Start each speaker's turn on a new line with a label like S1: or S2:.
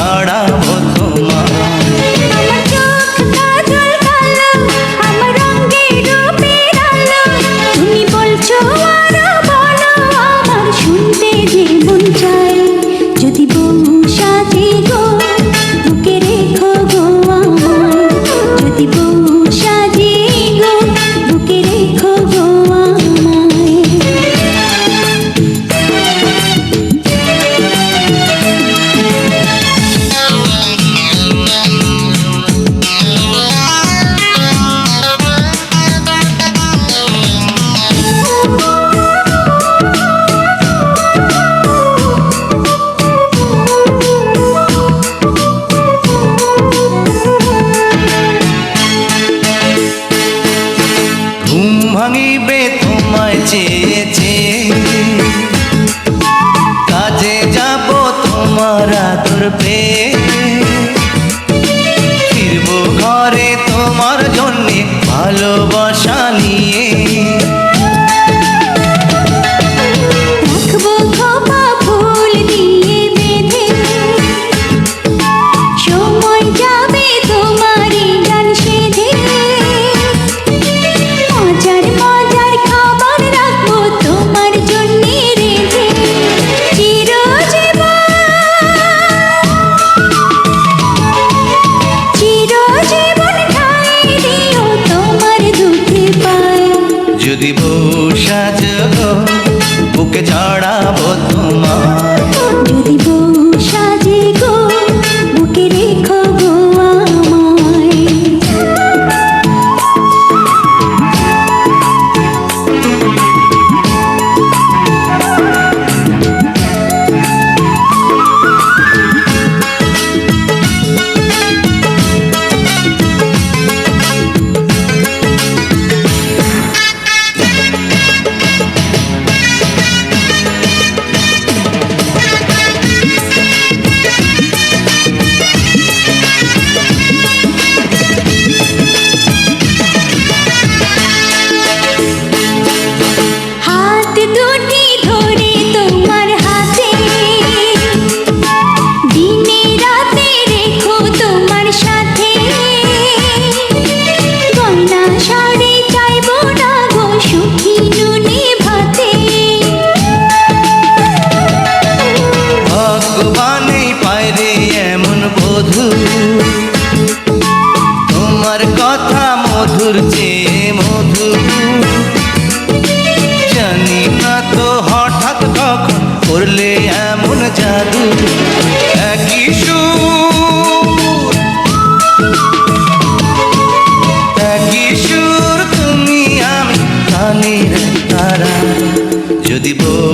S1: চড়াবো তোমার।
S2: আমার চোখ কাজল কালো, আমার রঙের রূপের আলো, তুমি বলছো আরো বলো, আমার শুনতে যে মন চায়। যদি বউ সাজে গো, বুকে রেখো গো আমায়। যদি বউ সাজে গো, বুকে রেখো গো আমায়।
S1: ঘুম ভাঙিবে তোমায় চেয়েছে, কাজে যাব তোমার আদর পেয়ে, ফিরবো ঘরে তোমার জন্যে ভালোবাসা নিয়ে।
S2: রাখবো খোপা ফুল দিয়ে বেঁধে, সময় যাবে তোমারই গান সেধে। মজার মজার খাবার রাখবো তোমার জন্যে রেঁধে। চিরজীবন ঠাঁই দিও তোমার দুধে পায়।
S1: যদি বউ সাজো, বুকে চড়াবো তোমার।
S2: যদি বউ সাজে গো, বুকে রেখো গো আমায়। হাত দুটি ধরে তোমার হাতে, দিনে রাতে রেখো তোমার সাথে। গয়না শাড়ি চাইবো না গো, সুখী নুনে ভাতে।
S1: ভগবানে পায় রে এমন বধূ, তোমার কথা মধুর চেয়ে মধু। জানি না তো হঠাৎ কখন করলে এমন জাদু। একই সুর, একই সুর তুমি আমি, কানের তারা। যদি বউ